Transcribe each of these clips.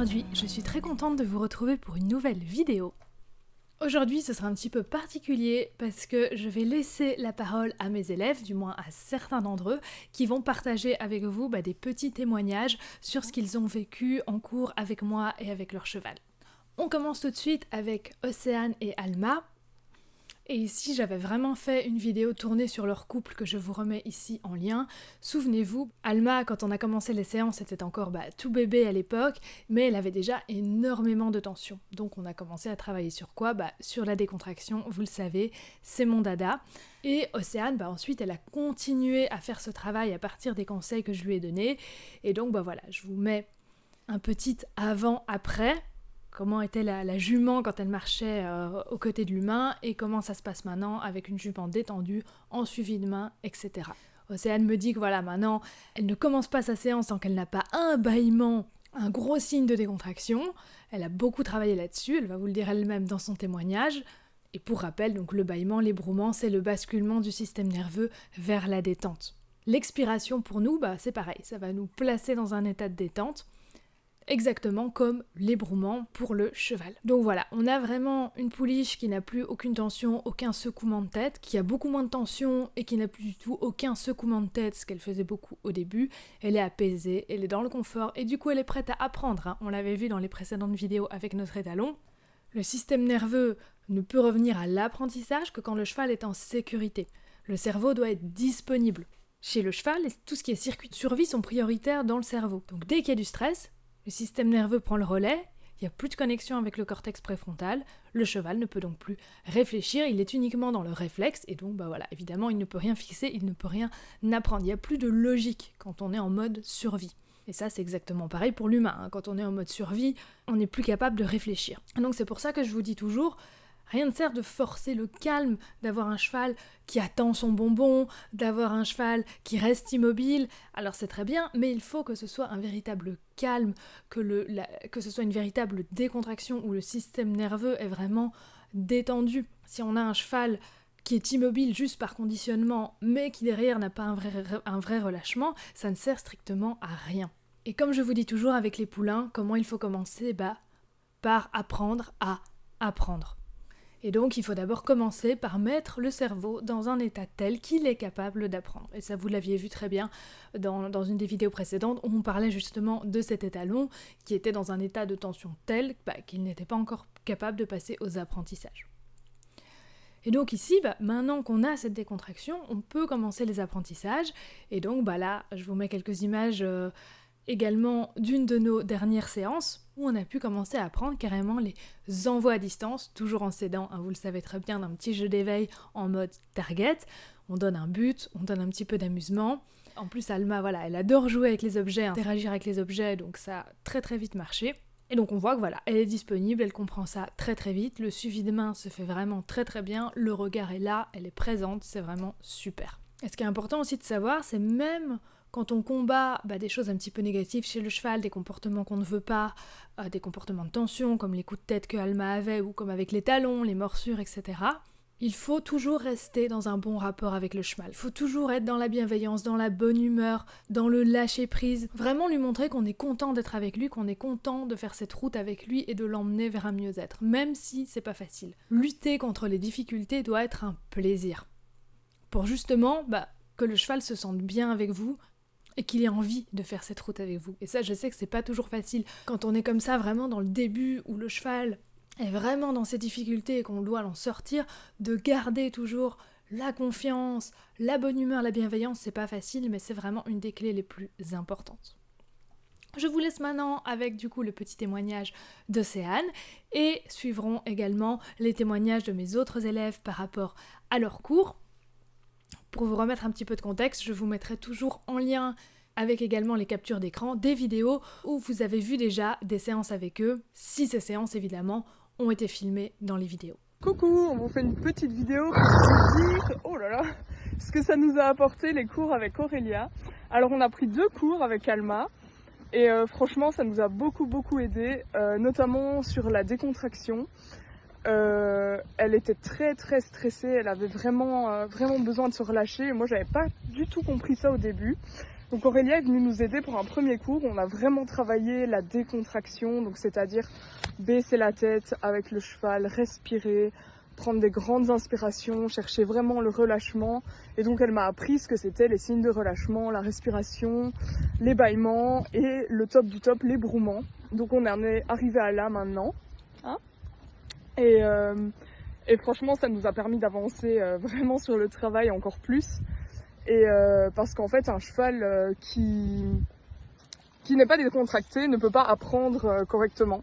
Aujourd'hui, je suis très contente de vous retrouver pour une nouvelle vidéo. Aujourd'hui, ce sera un petit peu particulier parce que je vais laisser la parole à mes élèves, du moins à certains d'entre eux, qui vont partager avec vous des petits témoignages sur ce qu'ils ont vécu en cours avec moi et avec leur cheval. On commence tout de suite avec Océane et Alma. Et ici, j'avais vraiment fait une vidéo tournée sur leur couple que je vous remets ici en lien. Souvenez-vous, Alma, quand on a commencé les séances, était encore tout bébé à l'époque, mais elle avait déjà énormément de tension. Donc on a commencé à travailler sur quoi ? Sur la décontraction, vous le savez, c'est mon dada. Et Océane, ensuite, elle a continué à faire ce travail à partir des conseils que je lui ai donnés. Et donc voilà, je vous mets un petit avant-après. Comment était la jument quand elle marchait aux côtés de l'humain et comment ça se passe maintenant avec une jument détendue, en suivi de main, etc. Océane me dit que maintenant, elle ne commence pas sa séance tant qu'elle n'a pas un bâillement, un gros signe de décontraction. Elle a beaucoup travaillé là-dessus, elle va vous le dire elle-même dans son témoignage. Et pour rappel, donc le bâillement, l'ébrouement, c'est le basculement du système nerveux vers la détente. L'expiration pour nous, c'est pareil, ça va nous placer dans un état de détente. Exactement comme l'ébrouement pour le cheval. Donc voilà, on a vraiment une pouliche qui n'a plus aucune tension, aucun secouement de tête, qui a beaucoup moins de tension et qui n'a plus du tout aucun secouement de tête, ce qu'elle faisait beaucoup au début. Elle est apaisée, elle est dans le confort et du coup elle est prête à apprendre. On l'avait vu dans les précédentes vidéos avec notre étalon. Le système nerveux ne peut revenir à l'apprentissage que quand le cheval est en sécurité. Le cerveau doit être disponible. Chez le cheval, tout ce qui est circuit de survie sont prioritaires dans le cerveau. Donc dès qu'il y a du stress, le système nerveux prend le relais, il n'y a plus de connexion avec le cortex préfrontal, le cheval ne peut donc plus réfléchir, il est uniquement dans le réflexe, et donc évidemment il ne peut rien fixer, il ne peut rien apprendre, il n'y a plus de logique quand on est en mode survie. Et ça c'est exactement pareil pour l'humain, quand on est en mode survie, on n'est plus capable de réfléchir. Donc c'est pour ça que je vous dis toujours, rien ne sert de forcer le calme, d'avoir un cheval qui attend son bonbon, d'avoir un cheval qui reste immobile. Alors c'est très bien, mais il faut que ce soit un véritable calme, que ce soit une véritable décontraction où le système nerveux est vraiment détendu. Si on a un cheval qui est immobile juste par conditionnement, mais qui derrière n'a pas un vrai relâchement, ça ne sert strictement à rien. Et comme je vous dis toujours avec les poulains, comment il faut commencer ? Par apprendre à apprendre. Et donc, il faut d'abord commencer par mettre le cerveau dans un état tel qu'il est capable d'apprendre. Et ça, vous l'aviez vu très bien dans une des vidéos précédentes où on parlait justement de cet étalon qui était dans un état de tension tel qu'il n'était pas encore capable de passer aux apprentissages. Et donc ici, maintenant qu'on a cette décontraction, on peut commencer les apprentissages. Et donc là, je vous mets quelques images également d'une de nos dernières séances où on a pu commencer à apprendre carrément les envois à distance, toujours en s'aidant, vous le savez très bien, d'un petit jeu d'éveil en mode target. On donne un but, on donne un petit peu d'amusement. En plus, Alma, elle adore jouer avec les objets, interagir avec les objets, donc ça a très très vite marché. Et donc on voit que elle est disponible, elle comprend ça très très vite, le suivi de main se fait vraiment très très bien, le regard est là, elle est présente, c'est vraiment super. Et ce qui est important aussi de savoir, c'est même quand on combat des choses un petit peu négatives chez le cheval, des comportements qu'on ne veut pas, des comportements de tension comme les coups de tête que Alma avait ou comme avec les talons, les morsures, etc. Il faut toujours rester dans un bon rapport avec le cheval. Il faut toujours être dans la bienveillance, dans la bonne humeur, dans le lâcher-prise. Vraiment lui montrer qu'on est content d'être avec lui, qu'on est content de faire cette route avec lui et de l'emmener vers un mieux-être, même si c'est pas facile. Lutter contre les difficultés doit être un plaisir. Pour justement que le cheval se sente bien avec vous, et qu'il ait envie de faire cette route avec vous. Et ça, je sais que c'est pas toujours facile. Quand on est comme ça, vraiment dans le début, où le cheval est vraiment dans ses difficultés et qu'on doit l'en sortir, de garder toujours la confiance, la bonne humeur, la bienveillance, c'est pas facile, mais c'est vraiment une des clés les plus importantes. Je vous laisse maintenant avec du coup le petit témoignage d'Océane et suivront également les témoignages de mes autres élèves par rapport à leur cours. Pour vous remettre un petit peu de contexte, je vous mettrai toujours en lien avec également les captures d'écran des vidéos où vous avez vu déjà des séances avec eux, si ces séances évidemment ont été filmées dans les vidéos. Coucou, on vous fait une petite vidéo pour vous dire, ce que ça nous a apporté les cours avec Aurélia. Alors on a pris 2 cours avec Alma et franchement ça nous a beaucoup aidé, notamment sur la décontraction. Elle était très stressée, elle avait vraiment besoin de se relâcher. Moi j'avais pas du tout compris ça au début. Donc Aurélia est venue nous aider pour un premier cours. On a vraiment travaillé la décontraction, donc c'est-à-dire baisser la tête avec le cheval, respirer, prendre des grandes inspirations, chercher vraiment le relâchement. Et donc elle m'a appris ce que c'était les signes de relâchement, la respiration, les bâillements et le top du top, les brouements. Donc on en est arrivé à là maintenant. Hein, et franchement ça nous a permis d'avancer vraiment sur le travail encore plus. Et parce qu'en fait un cheval qui n'est pas décontracté ne peut pas apprendre correctement.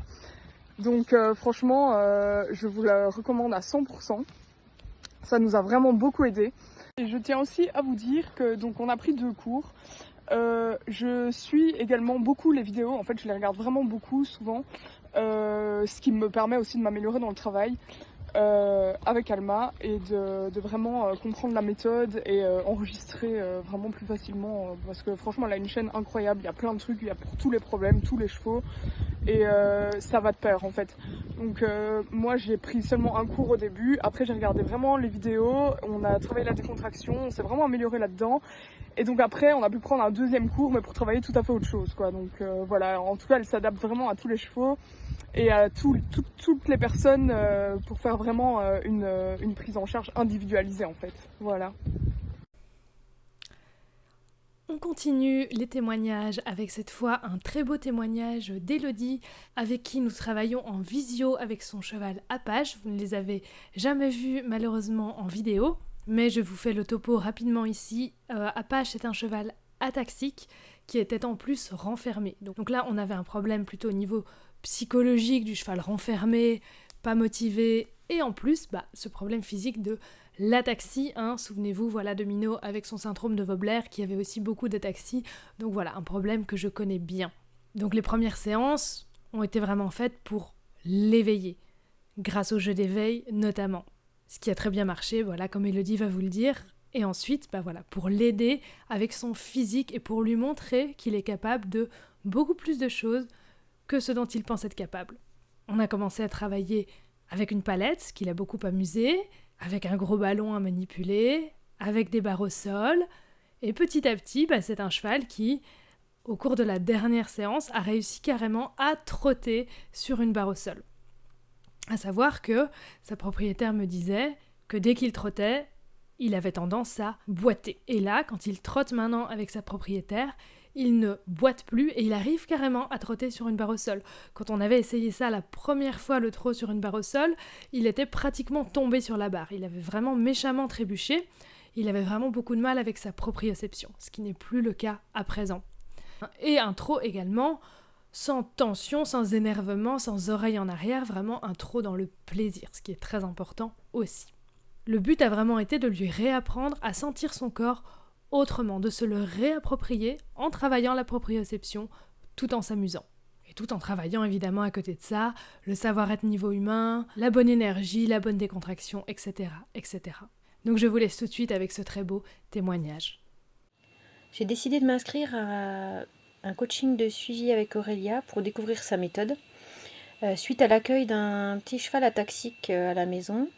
Donc franchement, je vous la recommande à 100%. Ça nous a vraiment beaucoup aidé. Et je tiens aussi à vous dire que donc on a pris 2 cours. Je suis également beaucoup les vidéos. En fait, je les regarde vraiment beaucoup, souvent. Ce qui me permet aussi de m'améliorer dans le travail avec Alma et de vraiment comprendre la méthode et enregistrer vraiment plus facilement. Parce que franchement, elle a une chaîne incroyable. Il y a plein de trucs, il y a pour tous les problèmes, tous les chevaux. Et ça va de pair en fait. Donc moi j'ai pris seulement un cours au début, après j'ai regardé vraiment les vidéos, on a travaillé la décontraction, on s'est vraiment amélioré là-dedans. Et donc après on a pu prendre un 2e cours mais pour travailler tout à fait autre chose quoi. Donc voilà, en tout cas elle s'adapte vraiment à tous les chevaux et à toutes les personnes pour faire vraiment une prise en charge individualisée en fait. Voilà. On continue les témoignages avec cette fois un très beau témoignage d'Élodie avec qui nous travaillons en visio avec son cheval Apache. Vous ne les avez jamais vus malheureusement en vidéo, mais je vous fais le topo rapidement ici. Apache est un cheval ataxique qui était en plus renfermé. Donc là on avait un problème plutôt au niveau psychologique du cheval renfermé, pas motivé, et en plus ce problème physique de l'ataxie, souvenez-vous, voilà de Minot avec son syndrome de Vobler qui avait aussi beaucoup d'ataxie, donc voilà, un problème que je connais bien. Donc les premières séances ont été vraiment faites pour l'éveiller, grâce au jeu d'éveil notamment, ce qui a très bien marché, voilà, comme Élodie va vous le dire, et ensuite, voilà, pour l'aider avec son physique et pour lui montrer qu'il est capable de beaucoup plus de choses que ce dont il pense être capable. On a commencé à travailler avec une palette, ce qui l'a beaucoup amusé, avec un gros ballon à manipuler, avec des barres au sol, et petit à petit, c'est un cheval qui, au cours de la dernière séance, a réussi carrément à trotter sur une barre au sol. À savoir que sa propriétaire me disait que dès qu'il trottait, il avait tendance à boiter. Et là, quand il trotte maintenant avec sa propriétaire, il ne boite plus et il arrive carrément à trotter sur une barre au sol. Quand on avait essayé ça la première fois, le trot sur une barre au sol, il était pratiquement tombé sur la barre. Il avait vraiment méchamment trébuché. Il avait vraiment beaucoup de mal avec sa proprioception, ce qui n'est plus le cas à présent. Et un trot également, sans tension, sans énervement, sans oreille en arrière, vraiment un trot dans le plaisir, ce qui est très important aussi. Le but a vraiment été de lui réapprendre à sentir son corps autrement, de se le réapproprier en travaillant la proprioception tout en s'amusant. Et tout en travaillant évidemment à côté de ça, le savoir-être niveau humain, la bonne énergie, la bonne décontraction, etc., etc. Donc je vous laisse tout de suite avec ce très beau témoignage. J'ai décidé de m'inscrire à un coaching de suivi avec Aurélia pour découvrir sa méthode, suite à l'accueil d'un petit cheval ataxique à la maison,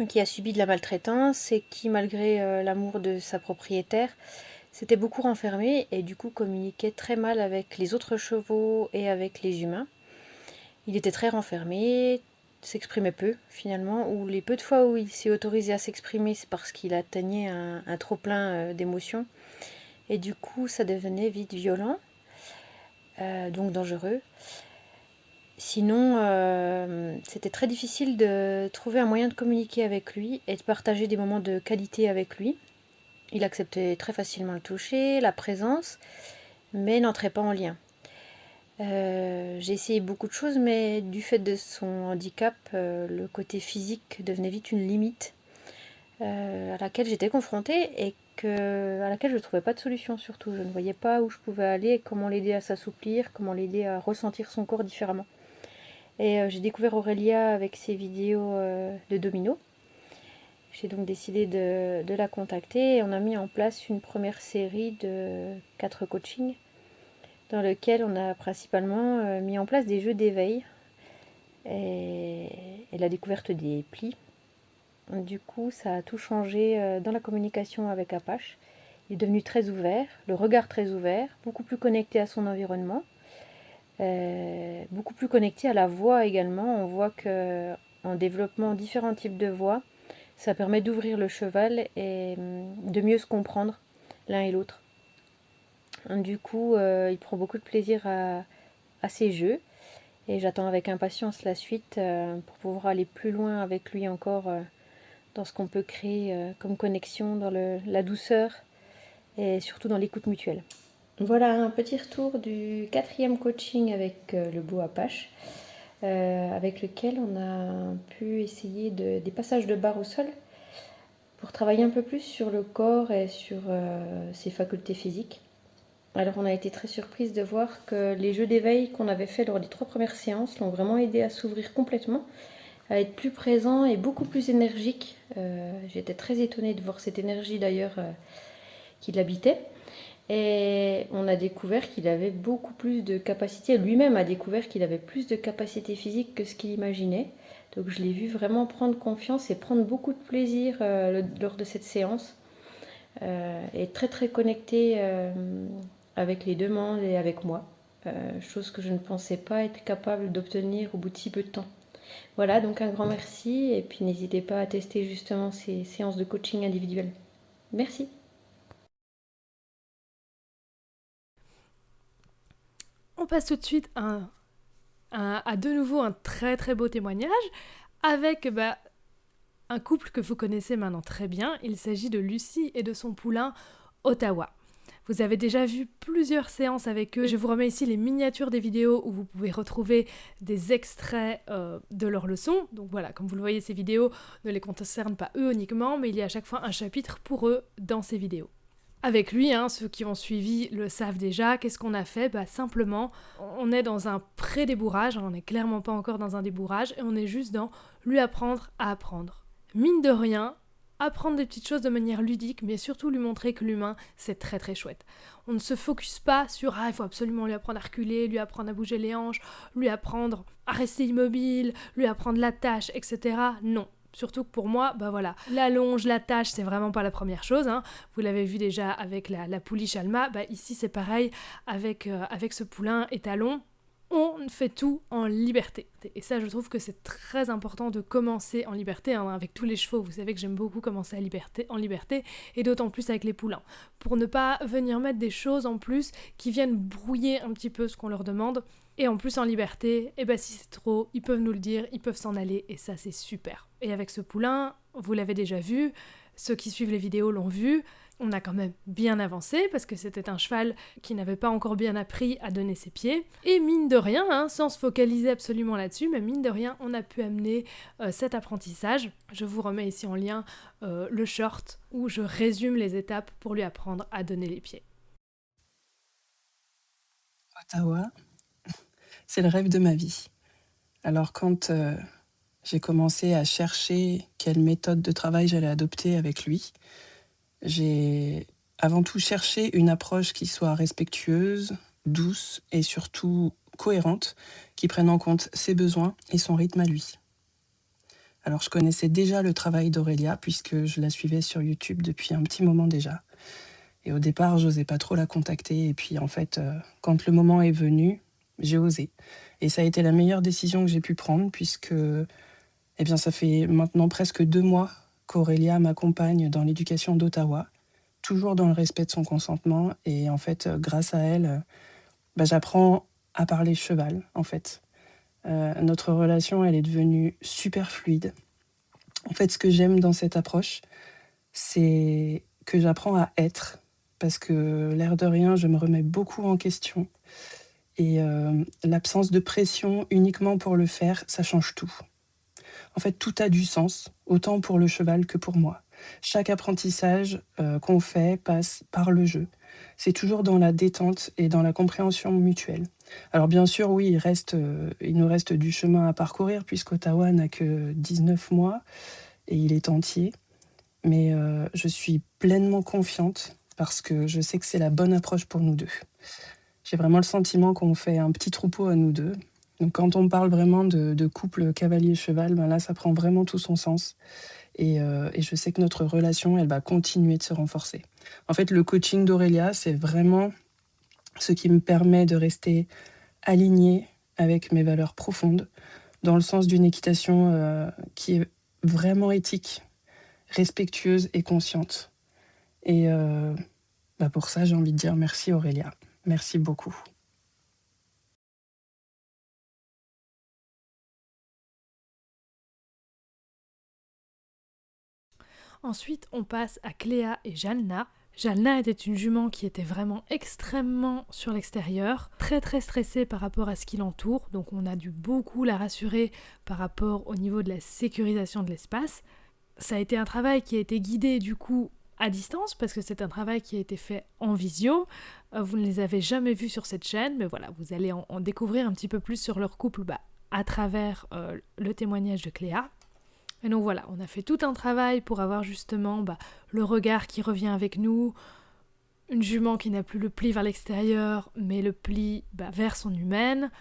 qui a subi de la maltraitance et qui, malgré l'amour de sa propriétaire, s'était beaucoup renfermé et du coup communiquait très mal avec les autres chevaux et avec les humains. Il était très renfermé, s'exprimait peu finalement, ou les peu de fois où il s'est autorisé à s'exprimer, c'est parce qu'il atteignait un trop-plein d'émotions. Et du coup, ça devenait vite violent, donc dangereux. Sinon, c'était très difficile de trouver un moyen de communiquer avec lui et de partager des moments de qualité avec lui. Il acceptait très facilement le toucher, la présence, mais n'entrait pas en lien. J'ai essayé beaucoup de choses, mais du fait de son handicap, le côté physique devenait vite une limite à laquelle j'étais confrontée et à laquelle je ne trouvais pas de solution surtout. Je ne voyais pas où je pouvais aller, comment l'aider à s'assouplir, comment l'aider à ressentir son corps différemment. Et j'ai découvert Aurélia avec ses vidéos de domino. J'ai donc décidé de la contacter et on a mis en place une première série de 4 coachings dans lequel on a principalement mis en place des jeux d'éveil et la découverte des plis. Du coup, ça a tout changé dans la communication avec Apache. Il est devenu très ouvert, le regard très ouvert, beaucoup plus connecté à son environnement, beaucoup plus connecté à la voix également. On voit que en développant différents types de voix, ça permet d'ouvrir le cheval et de mieux se comprendre l'un et l'autre. Du coup, il prend beaucoup de plaisir à ces jeux et j'attends avec impatience la suite pour pouvoir aller plus loin avec lui encore dans ce qu'on peut créer comme connexion, dans la douceur et surtout dans l'écoute mutuelle. Voilà un petit retour du 4e coaching avec le beau Apache, avec lequel on a pu essayer des passages de barre au sol pour travailler un peu plus sur le corps et sur ses facultés physiques. Alors on a été très surprise de voir que les jeux d'éveil qu'on avait fait lors des 3 premières séances l'ont vraiment aidé à s'ouvrir complètement, à être plus présent et beaucoup plus énergique. J'étais très étonnée de voir cette énergie d'ailleurs qui l'habitait. Et on a découvert qu'il avait beaucoup plus de capacité, lui-même a découvert qu'il avait plus de capacité physique que ce qu'il imaginait. Donc je l'ai vu vraiment prendre confiance et prendre beaucoup de plaisir lors de cette séance. Et très très connecté avec les demandes et avec moi. Chose que je ne pensais pas être capable d'obtenir au bout de si peu de temps. Voilà, donc un grand merci et puis n'hésitez pas à tester justement ces séances de coaching individuel. Merci. On passe tout de suite à de nouveau un très très beau témoignage avec un couple que vous connaissez maintenant très bien. Il s'agit de Lucie et de son poulain Ottawa. Vous avez déjà vu plusieurs séances avec eux. Je vous remets ici les miniatures des vidéos où vous pouvez retrouver des extraits de leurs leçons. Donc voilà, comme vous le voyez, ces vidéos ne les concernent pas eux uniquement, mais il y a à chaque fois un chapitre pour eux dans ces vidéos. Avec lui, ceux qui ont suivi le savent déjà, qu'est-ce qu'on a fait ? Simplement, on est dans un pré-débourrage, on n'est clairement pas encore dans un débourrage, et on est juste dans lui apprendre à apprendre. Mine de rien, apprendre des petites choses de manière ludique, mais surtout lui montrer que l'humain, c'est très très chouette. On ne se focus pas sur « il faut absolument lui apprendre à reculer, lui apprendre à bouger les hanches, lui apprendre à rester immobile, lui apprendre la tâche, etc. » Non. Surtout que pour moi, la longe, la tâche, c'est vraiment pas la première chose. Vous l'avez vu déjà avec la pouliche Alma. Ici, c'est pareil avec ce poulain étalon. On fait tout en liberté. Et ça, je trouve que c'est très important de commencer en liberté. Avec tous les chevaux, vous savez que j'aime beaucoup commencer en liberté, et d'autant plus avec les poulains. Pour ne pas venir mettre des choses en plus qui viennent brouiller un petit peu ce qu'on leur demande. Et en plus en liberté, si c'est trop, ils peuvent nous le dire, ils peuvent s'en aller, et ça c'est super. Et avec ce poulain, vous l'avez déjà vu, ceux qui suivent les vidéos l'ont vu, on a quand même bien avancé, parce que c'était un cheval qui n'avait pas encore bien appris à donner ses pieds. Et mine de rien, sans se focaliser absolument là-dessus, mais mine de rien, on a pu amener cet apprentissage. Je vous remets ici en lien le short, où je résume les étapes pour lui apprendre à donner les pieds. Ottawa, c'est le rêve de ma vie. Alors quand j'ai commencé à chercher quelle méthode de travail j'allais adopter avec lui, j'ai avant tout cherché une approche qui soit respectueuse, douce et surtout cohérente, qui prenne en compte ses besoins et son rythme à lui. Alors je connaissais déjà le travail d'Aurélia puisque je la suivais sur YouTube depuis un petit moment déjà. Et au départ, j'osais pas trop la contacter. Et puis en fait, quand le moment est venu, j'ai osé. Et ça a été la meilleure décision que j'ai pu prendre puisque ça fait maintenant presque 2 mois qu'Aurélia m'accompagne dans l'éducation d'Ottawa, toujours dans le respect de son consentement. Et en fait, grâce à elle, j'apprends à parler cheval, en fait. Notre relation, elle est devenue super fluide. En fait, ce que j'aime dans cette approche, c'est que j'apprends à être. Parce que l'air de rien, je me remets beaucoup en question. Et l'absence de pression uniquement pour le faire, ça change tout. En fait, tout a du sens, autant pour le cheval que pour moi. Chaque apprentissage qu'on fait passe par le jeu. C'est toujours dans la détente et dans la compréhension mutuelle. Alors bien sûr, oui, il nous reste du chemin à parcourir puisqu'Ottawa n'a que 19 mois et il est entier. Mais je suis pleinement confiante parce que je sais que c'est la bonne approche pour nous deux. J'ai vraiment le sentiment qu'on fait un petit troupeau à nous deux. Donc quand on parle vraiment de couple cavalier-cheval, là ça prend vraiment tout son sens. et je sais que notre relation, elle va continuer de se renforcer. En fait, le coaching d'Aurélia, c'est vraiment ce qui me permet de rester alignée avec mes valeurs profondes, dans le sens d'une équitation qui est vraiment éthique, respectueuse et consciente. Et pour ça, j'ai envie de dire merci Aurélia. Merci beaucoup. Ensuite, on passe à Cléa et Jalna. Jalna était une jument qui était vraiment extrêmement sur l'extérieur, très très stressée par rapport à ce qui l'entoure, donc on a dû beaucoup la rassurer par rapport au niveau de la sécurisation de l'espace. Ça a été un travail qui a été guidé du coup à distance, parce que c'est un travail qui a été fait en visio. Vous ne les avez jamais vus sur cette chaîne, mais voilà, vous allez en découvrir un petit peu plus sur leur couple à travers le témoignage de Cléa. Et donc voilà, on a fait tout un travail pour avoir justement le regard qui revient avec nous, une jument qui n'a plus le pli vers l'extérieur, mais le pli vers son humaine,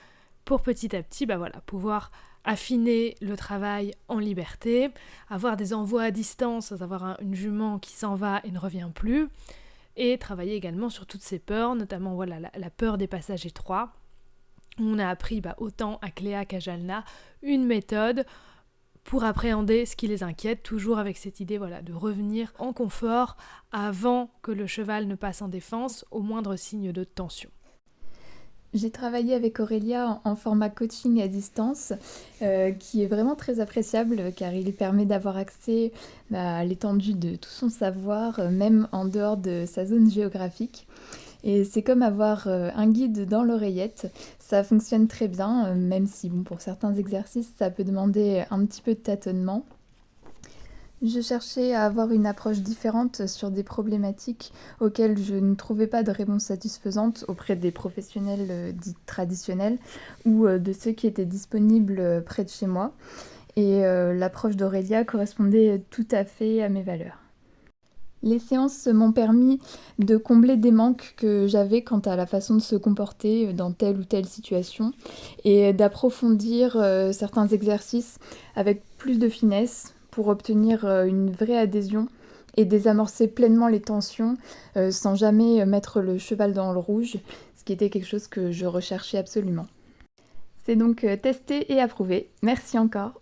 pour petit à petit pouvoir affiner le travail en liberté, avoir des envois à distance, avoir une jument qui s'en va et ne revient plus, et travailler également sur toutes ces peurs, notamment la peur des passages étroits. On a appris autant à Cléa qu'à Jalna une méthode pour appréhender ce qui les inquiète, toujours avec cette idée de revenir en confort avant que le cheval ne passe en défense au moindre signe de tension. J'ai travaillé avec Aurélia en format coaching à distance, qui est vraiment très appréciable car il permet d'avoir accès à l'étendue de tout son savoir, même en dehors de sa zone géographique. Et c'est comme avoir un guide dans l'oreillette. Ça fonctionne très bien, même si pour certains exercices, ça peut demander un petit peu de tâtonnement. Je cherchais à avoir une approche différente sur des problématiques auxquelles je ne trouvais pas de réponse satisfaisante auprès des professionnels dits traditionnels ou de ceux qui étaient disponibles près de chez moi. Et l'approche d'Aurélia correspondait tout à fait à mes valeurs. Les séances m'ont permis de combler des manques que j'avais quant à la façon de se comporter dans telle ou telle situation et d'approfondir certains exercices avec plus de finesse pour obtenir une vraie adhésion et désamorcer pleinement les tensions sans jamais mettre le cheval dans le rouge, ce qui était quelque chose que je recherchais absolument. C'est donc testé et approuvé. Merci encore.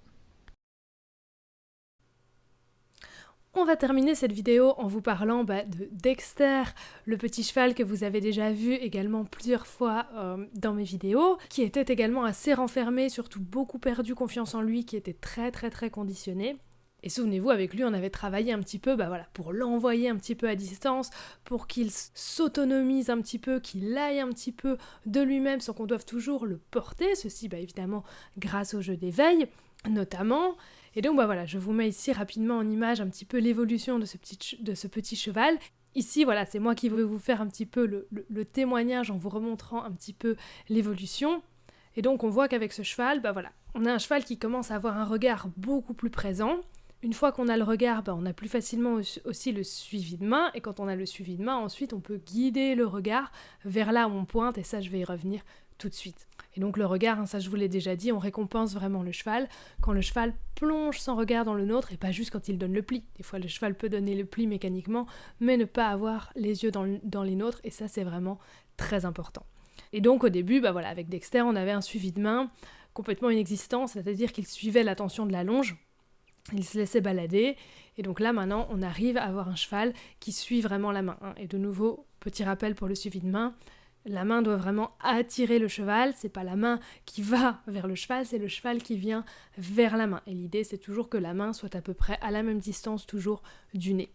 On va terminer cette vidéo en vous parlant de Dexter, le petit cheval que vous avez déjà vu également plusieurs fois dans mes vidéos, qui était également assez renfermé, surtout beaucoup perdu confiance en lui, qui était très très très conditionné. Et souvenez-vous, avec lui, on avait travaillé un petit peu pour l'envoyer un petit peu à distance, pour qu'il s'autonomise un petit peu, qu'il aille un petit peu de lui-même sans qu'on doive toujours le porter, ceci évidemment grâce au jeu d'éveil notamment. Et donc je vous mets ici rapidement en image un petit peu l'évolution de ce petit cheval. Ici c'est moi qui vais vous faire un petit peu le témoignage en vous remontrant un petit peu l'évolution. Et donc on voit qu'avec ce cheval, on a un cheval qui commence à avoir un regard beaucoup plus présent. Une fois qu'on a le regard, on a plus facilement aussi le suivi de main, et quand on a le suivi de main, ensuite on peut guider le regard vers là où on pointe, et ça je vais y revenir tout de suite. Et donc le regard, ça je vous l'ai déjà dit, on récompense vraiment le cheval quand le cheval plonge son regard dans le nôtre et pas juste quand il donne le pli. Des fois le cheval peut donner le pli mécaniquement, mais ne pas avoir les yeux dans les nôtres, et ça c'est vraiment très important. Et donc au début, avec Dexter, on avait un suivi de main complètement inexistant, c'est-à-dire qu'il suivait la tension de la longe, il se laissait balader, et donc là maintenant on arrive à avoir un cheval qui suit vraiment la main. Et de nouveau, petit rappel pour le suivi de main, la main doit vraiment attirer le cheval, c'est pas la main qui va vers le cheval, c'est le cheval qui vient vers la main. Et l'idée c'est toujours que la main soit à peu près à la même distance toujours du nez.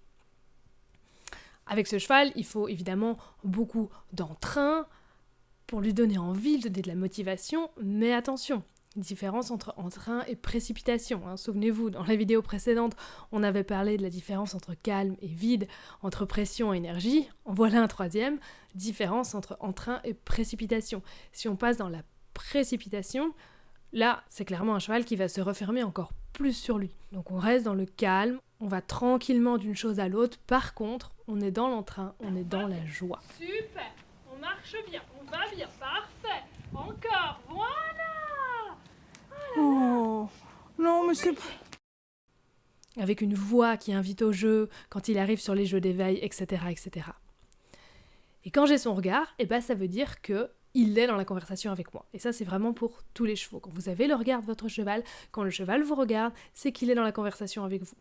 Avec ce cheval, il faut évidemment beaucoup d'entrain pour lui donner envie, lui donner de la motivation, mais attention, différence entre entrain et précipitation. Souvenez-vous, dans la vidéo précédente, on avait parlé de la différence entre calme et vide, entre pression et énergie. En voilà un troisième, différence entre entrain et précipitation. Si on passe dans la précipitation, là, c'est clairement un cheval qui va se refermer encore plus sur lui. Donc on reste dans le calme, on va tranquillement d'une chose à l'autre. Par contre, on est dans l'entrain, on est dans la joie. Super, on marche bien, on va bien, parfait. Encore, voilà. Oh, non mais c'est... avec une voix qui invite au jeu quand il arrive sur les jeux d'éveil, etc., etc. Et quand j'ai son regard, ça veut dire qu'il est dans la conversation avec moi. Et ça, c'est vraiment pour tous les chevaux. Quand vous avez le regard de votre cheval, quand le cheval vous regarde, c'est qu'il est dans la conversation avec vous.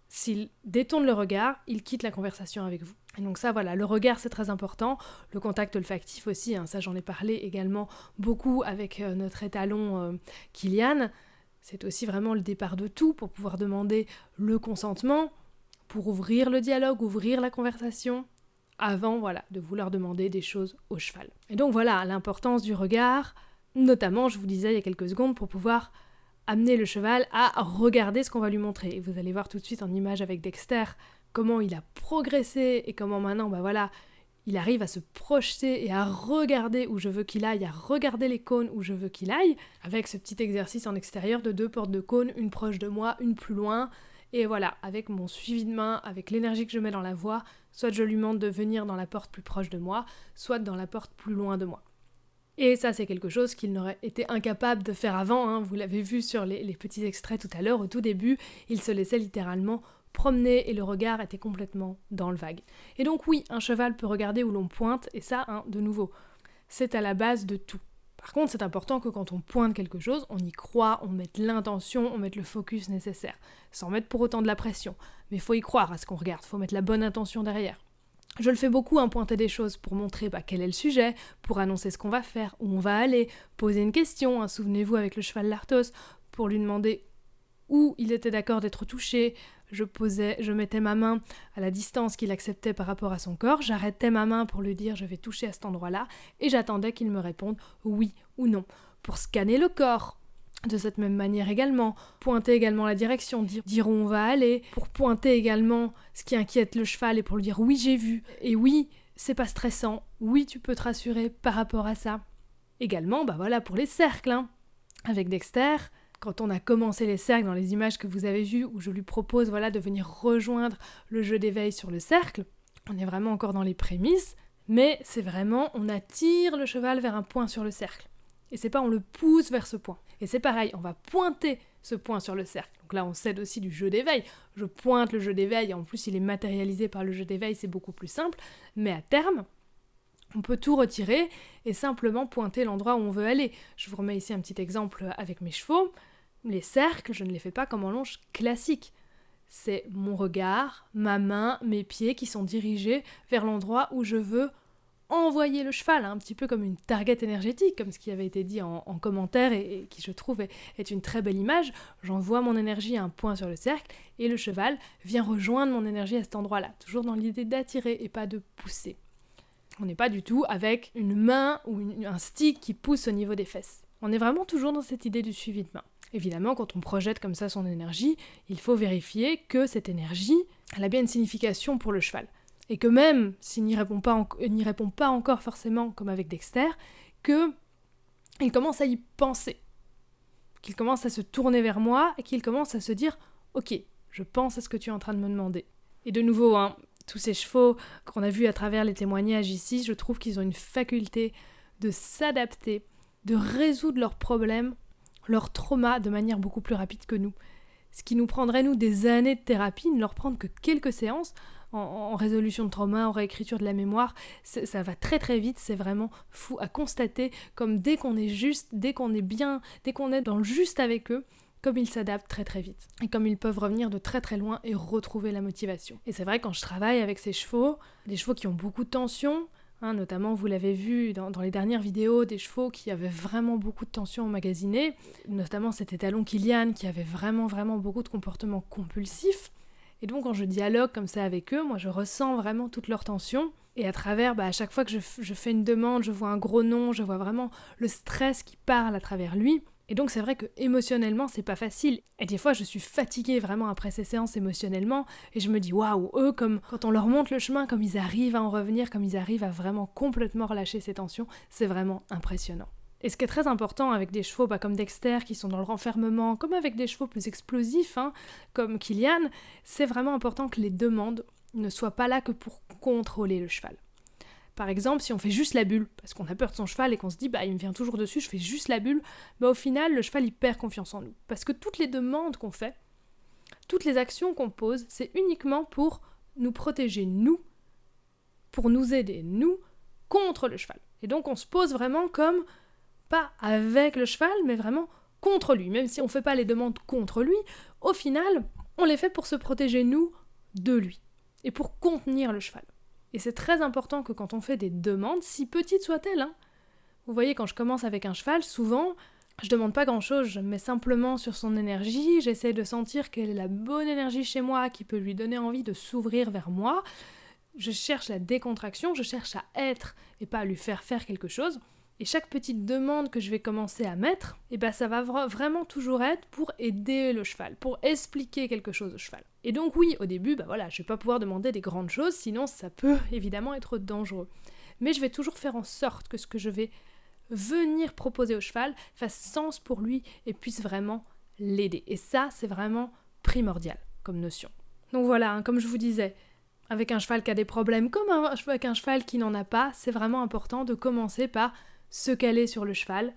S'il détourne le regard, il quitte la conversation avec vous. Et donc ça, voilà, le regard, c'est très important. Le contact olfactif aussi, ça j'en ai parlé également beaucoup avec notre étalon Kilian. C'est aussi vraiment le départ de tout pour pouvoir demander le consentement, pour ouvrir le dialogue, ouvrir la conversation, avant de vouloir demander des choses au cheval. Et donc voilà, l'importance du regard, notamment, je vous disais il y a quelques secondes, pour pouvoir amener le cheval à regarder ce qu'on va lui montrer. Et vous allez voir tout de suite en image avec Dexter comment il a progressé et comment maintenant, il arrive à se projeter et à regarder où je veux qu'il aille, à regarder les cônes où je veux qu'il aille, avec ce petit exercice en extérieur de 2 portes de cônes, une proche de moi, une plus loin. Et voilà, avec mon suivi de main, avec l'énergie que je mets dans la voix, soit je lui demande de venir dans la porte plus proche de moi, soit dans la porte plus loin de moi. Et ça, c'est quelque chose qu'il n'aurait été incapable de faire avant, vous l'avez vu sur les petits extraits tout à l'heure, au tout début, il se laissait littéralement promener et le regard était complètement dans le vague. Et donc oui, un cheval peut regarder où l'on pointe, et ça, de nouveau, c'est à la base de tout. Par contre, c'est important que quand on pointe quelque chose, on y croit, on mette l'intention, on mette le focus nécessaire, sans mettre pour autant de la pression. Mais il faut y croire à ce qu'on regarde, il faut mettre la bonne intention derrière. Je le fais beaucoup, pointer des choses pour montrer quel est le sujet, pour annoncer ce qu'on va faire, où on va aller, poser une question, souvenez-vous avec le cheval Lartos, pour lui demander où il était d'accord d'être touché, je mettais ma main à la distance qu'il acceptait par rapport à son corps, j'arrêtais ma main pour lui dire je vais toucher à cet endroit-là, et j'attendais qu'il me réponde oui ou non. Pour scanner le corps, de cette même manière également, pointer également la direction, dire où on va aller, pour pointer également ce qui inquiète le cheval et pour lui dire oui j'ai vu, et oui c'est pas stressant, oui tu peux te rassurer par rapport à ça. Également pour les cercles, avec Dexter, quand on a commencé les cercles dans les images que vous avez vues où je lui propose de venir rejoindre le jeu d'éveil sur le cercle, on est vraiment encore dans les prémices, mais c'est vraiment on attire le cheval vers un point sur le cercle. Et c'est pas on le pousse vers ce point. Et c'est pareil, on va pointer ce point sur le cercle. Donc là, on s'aide aussi du jeu d'éveil. Je pointe le jeu d'éveil, et en plus, il est matérialisé par le jeu d'éveil, c'est beaucoup plus simple. Mais à terme, on peut tout retirer et simplement pointer l'endroit où on veut aller. Je vous remets ici un petit exemple avec mes chevaux. Les cercles, je ne les fais pas comme en longe classique. C'est mon regard, ma main, mes pieds qui sont dirigés vers l'endroit où je veux envoyer le cheval, un petit peu comme une target énergétique, comme ce qui avait été dit en commentaire et qui je trouve est une très belle image. J'envoie mon énergie à un point sur le cercle et le cheval vient rejoindre mon énergie à cet endroit-là, toujours dans l'idée d'attirer et pas de pousser. On n'est pas du tout avec une main ou un stick qui pousse au niveau des fesses. On est vraiment toujours dans cette idée du suivi de main. Évidemment, quand on projette comme ça son énergie, il faut vérifier que cette énergie elle a bien une signification pour le cheval. Et que même s'il n'y répond pas encore forcément comme avec Dexter, qu'il commence à y penser, qu'il commence à se tourner vers moi et qu'il commence à se dire « Ok, je pense à ce que tu es en train de me demander ». Et de nouveau, tous ces chevaux qu'on a vus à travers les témoignages ici, je trouve qu'ils ont une faculté de s'adapter, de résoudre leurs problèmes, leurs traumas de manière beaucoup plus rapide que nous. Ce qui nous prendrait, nous, des années de thérapie, ne leur prendre que quelques séances, en résolution de trauma, en réécriture de la mémoire, ça va très très vite, c'est vraiment fou à constater comme dès qu'on est juste, dès qu'on est bien, dès qu'on est dans le juste avec eux, comme ils s'adaptent très très vite. Et comme ils peuvent revenir de très très loin et retrouver la motivation. Et c'est vrai quand je travaille avec ces chevaux, des chevaux qui ont beaucoup de tension, notamment vous l'avez vu dans les dernières vidéos, des chevaux qui avaient vraiment beaucoup de tension emmagasinée, notamment cet étalon Kilian qui avait vraiment vraiment beaucoup de comportements compulsifs. Et donc quand je dialogue comme ça avec eux, moi je ressens vraiment toute leur tension. Et à travers, à chaque fois que je fais une demande, je vois un gros nom, je vois vraiment le stress qui parle à travers lui. Et donc c'est vrai que émotionnellement c'est pas facile. Et des fois je suis fatiguée vraiment après ces séances émotionnellement. Et je me dis waouh, eux comme quand on leur montre le chemin, comme ils arrivent à en revenir, comme ils arrivent à vraiment complètement relâcher ces tensions, c'est vraiment impressionnant. Et ce qui est très important avec des chevaux comme Dexter qui sont dans le renfermement, comme avec des chevaux plus explosifs comme Kilian, c'est vraiment important que les demandes ne soient pas là que pour contrôler le cheval. Par exemple, si on fait juste la bulle, parce qu'on a peur de son cheval et qu'on se dit il me vient toujours dessus, je fais juste la bulle, au final le cheval il perd confiance en nous. Parce que toutes les demandes qu'on fait, toutes les actions qu'on pose, c'est uniquement pour nous protéger, nous, pour nous aider, nous, contre le cheval. Et donc on se pose vraiment comme, pas avec le cheval, mais vraiment contre lui. Même si on ne fait pas les demandes contre lui, au final, on les fait pour se protéger, nous, de lui. Et pour contenir le cheval. Et c'est très important que quand on fait des demandes, si petites soient-elles, vous voyez, quand je commence avec un cheval, souvent, je demande pas grand-chose, je me mets simplement sur son énergie, j'essaie de sentir quelle est la bonne énergie chez moi qui peut lui donner envie de s'ouvrir vers moi. Je cherche la décontraction, je cherche à être et pas à lui faire faire quelque chose. Et chaque petite demande que je vais commencer à mettre, ça va vraiment toujours être pour aider le cheval, pour expliquer quelque chose au cheval. Et donc oui, au début, je vais pas pouvoir demander des grandes choses, sinon ça peut évidemment être dangereux. Mais je vais toujours faire en sorte que ce que je vais venir proposer au cheval fasse sens pour lui et puisse vraiment l'aider. Et ça, c'est vraiment primordial comme notion. Donc voilà, comme je vous disais, avec un cheval qui a des problèmes, comme avec un cheval qui n'en a pas, c'est vraiment important de commencer par se caler sur le cheval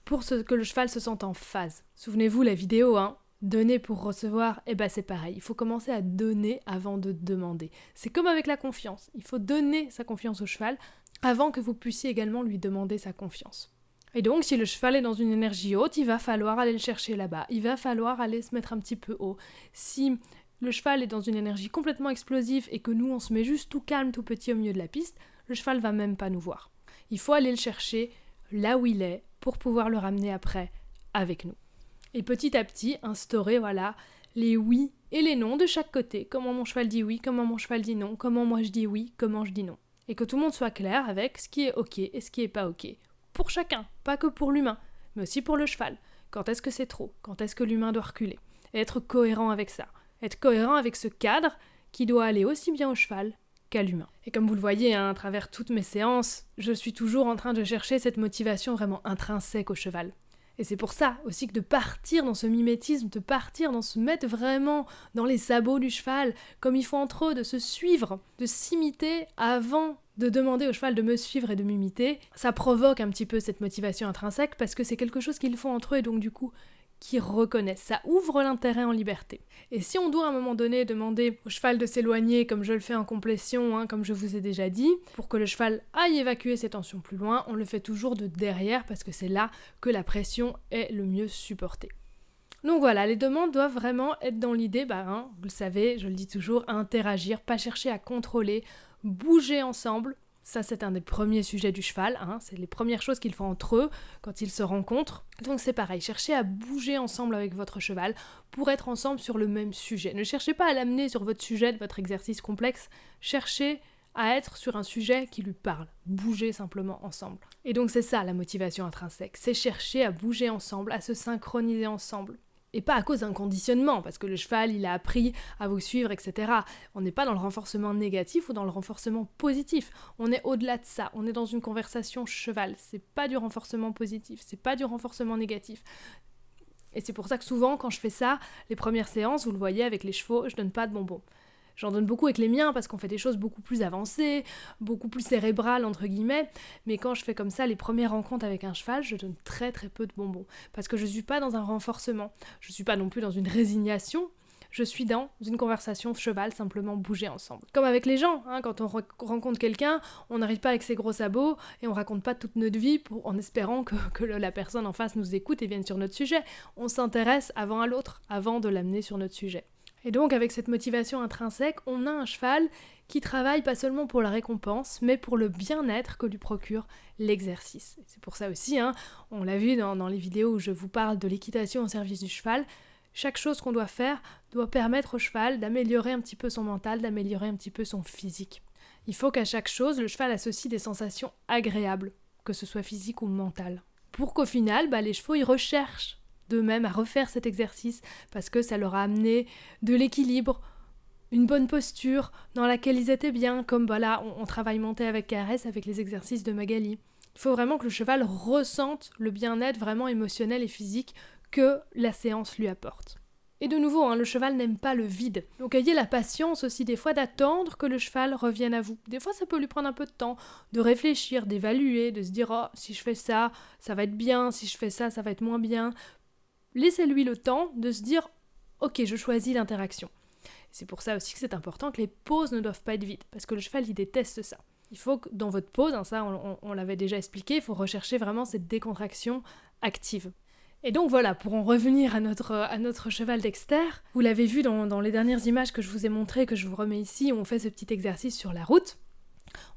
pour que le cheval se sente en phase. Souvenez-vous la vidéo, donner pour recevoir, c'est pareil. Il faut commencer à donner avant de demander. C'est comme avec la confiance. Il faut donner sa confiance au cheval avant que vous puissiez également lui demander sa confiance. Et donc, si le cheval est dans une énergie haute, il va falloir aller le chercher là-bas. Il va falloir aller se mettre un petit peu haut. Si le cheval est dans une énergie complètement explosive et que nous, on se met juste tout calme, tout petit au milieu de la piste, le cheval va même pas nous voir. Il faut aller le chercher là où il est pour pouvoir le ramener après avec nous. Et petit à petit, instaurer les oui et les non de chaque côté. Comment mon cheval dit oui, comment mon cheval dit non, comment moi je dis oui, comment je dis non. Et que tout le monde soit clair avec ce qui est ok et ce qui est pas ok. Pour chacun, pas que pour l'humain, mais aussi pour le cheval. Quand est-ce que c'est trop? Quand est-ce que l'humain doit reculer? Et être cohérent avec ça. Être cohérent avec ce cadre qui doit aller aussi bien au cheval qu'à l'humain. Et comme vous le voyez, à travers toutes mes séances, je suis toujours en train de chercher cette motivation vraiment intrinsèque au cheval. Et c'est pour ça aussi que de partir dans ce mimétisme, de partir dans se mettre vraiment dans les sabots du cheval, comme ils font entre eux, de se suivre, de s'imiter avant de demander au cheval de me suivre et de m'imiter, ça provoque un petit peu cette motivation intrinsèque parce que c'est quelque chose qu'ils font entre eux et donc du coup qui reconnaissent. Ça ouvre l'intérêt en liberté. Et si on doit à un moment donné demander au cheval de s'éloigner, comme je le fais en complétion, comme je vous ai déjà dit, pour que le cheval aille évacuer ses tensions plus loin, on le fait toujours de derrière parce que c'est là que la pression est le mieux supportée. Donc voilà, les demandes doivent vraiment être dans l'idée, vous le savez, je le dis toujours, interagir, pas chercher à contrôler, bouger ensemble. Ça, c'est un des premiers sujets du cheval, c'est les premières choses qu'ils font entre eux quand ils se rencontrent. Donc c'est pareil, cherchez à bouger ensemble avec votre cheval pour être ensemble sur le même sujet. Ne cherchez pas à l'amener sur votre sujet de votre exercice complexe, cherchez à être sur un sujet qui lui parle, bouger simplement ensemble. Et donc c'est ça la motivation intrinsèque, c'est chercher à bouger ensemble, à se synchroniser ensemble. Et pas à cause d'un conditionnement, parce que le cheval, il a appris à vous suivre, etc. On n'est pas dans le renforcement négatif ou dans le renforcement positif. On est au-delà de ça. On est dans une conversation cheval. C'est pas du renforcement positif, c'est pas du renforcement négatif. Et c'est pour ça que souvent, quand je fais ça, les premières séances, vous le voyez avec les chevaux, je donne pas de bonbons. J'en donne beaucoup avec les miens parce qu'on fait des choses beaucoup plus avancées, beaucoup plus cérébrales entre guillemets, mais quand je fais comme ça les premières rencontres avec un cheval, je donne très très peu de bonbons parce que je suis pas dans un renforcement, je suis pas non plus dans une résignation, je suis dans une conversation cheval, simplement bouger ensemble. Comme avec les gens, quand on rencontre quelqu'un, on n'arrive pas avec ses gros sabots et on raconte pas toute notre vie en espérant que la personne en face nous écoute et vienne sur notre sujet. On s'intéresse avant à l'autre, avant de l'amener sur notre sujet. Et donc avec cette motivation intrinsèque, on a un cheval qui travaille pas seulement pour la récompense, mais pour le bien-être que lui procure l'exercice. C'est pour ça aussi, on l'a vu dans les vidéos où je vous parle de l'équitation au service du cheval, chaque chose qu'on doit faire doit permettre au cheval d'améliorer un petit peu son mental, d'améliorer un petit peu son physique. Il faut qu'à chaque chose, le cheval associe des sensations agréables, que ce soit physique ou mentale. Pour qu'au final, les chevaux ils recherchent d'eux-mêmes à refaire cet exercice parce que ça leur a amené de l'équilibre, une bonne posture dans laquelle ils étaient bien, comme on travaille monté avec KRS avec les exercices de Magali. Il faut vraiment que le cheval ressente le bien-être vraiment émotionnel et physique que la séance lui apporte. Et de nouveau, le cheval n'aime pas le vide. Donc ayez la patience aussi des fois d'attendre que le cheval revienne à vous. Des fois ça peut lui prendre un peu de temps, de réfléchir, d'évaluer, de se dire « Oh, si je fais ça, ça va être bien, si je fais ça, ça va être moins bien ». Laissez-lui le temps de se dire « ok, je choisis l'interaction. C'est pour ça aussi que c'est important que les pauses ne doivent pas être vides, parce que le cheval, il déteste ça. Il faut que dans votre pause, ça on l'avait déjà expliqué, il faut rechercher vraiment cette décontraction active. Et donc voilà, pour en revenir à notre cheval Dexter, vous l'avez vu dans les dernières images que je vous ai montrées, que je vous remets ici, où on fait ce petit exercice sur la route.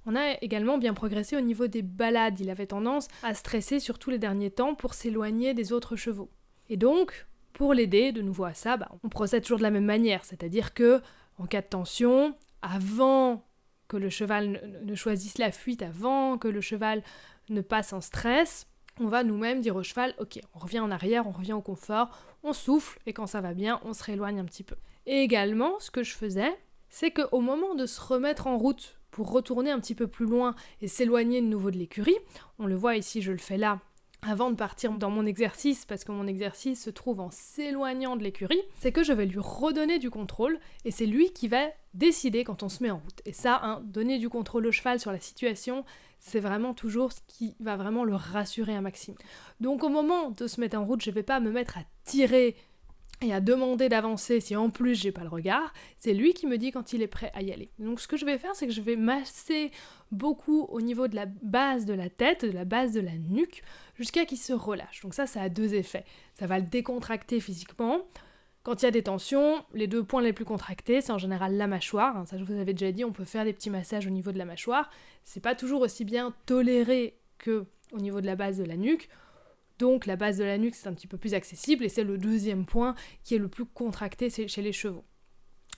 On a également bien progressé au niveau des balades. Il avait tendance à stresser surtout les derniers temps pour s'éloigner des autres chevaux. Et donc, pour l'aider de nouveau à ça, on procède toujours de la même manière, c'est-à-dire que en cas de tension, avant que le cheval ne choisisse la fuite, avant que le cheval ne passe en stress, on va nous-mêmes dire au cheval, ok, on revient en arrière, on revient au confort, on souffle, et quand ça va bien, on se rééloigne un petit peu. Et également, ce que je faisais, c'est qu'au moment de se remettre en route pour retourner un petit peu plus loin et s'éloigner de nouveau de l'écurie, on le voit ici, je le fais là, avant de partir dans mon exercice, parce que mon exercice se trouve en s'éloignant de l'écurie, c'est que je vais lui redonner du contrôle, et c'est lui qui va décider quand on se met en route. Et ça, donner du contrôle au cheval sur la situation, c'est vraiment toujours ce qui va vraiment le rassurer un maximum. Donc au moment de se mettre en route, je ne vais pas me mettre à tirer et à demander d'avancer si en plus j'ai pas le regard, c'est lui qui me dit quand il est prêt à y aller. Donc ce que je vais faire, c'est que je vais masser beaucoup au niveau de la base de la tête, de la base de la nuque, jusqu'à qu'il se relâche. Donc ça a deux effets. Ça va le décontracter physiquement. Quand il y a des tensions, les deux points les plus contractés, c'est en général la mâchoire. Ça je vous avais déjà dit, on peut faire des petits massages au niveau de la mâchoire. C'est pas toujours aussi bien toléré que au niveau de la base de la nuque. Donc la base de la nuque, c'est un petit peu plus accessible et c'est le deuxième point qui est le plus contracté chez les chevaux.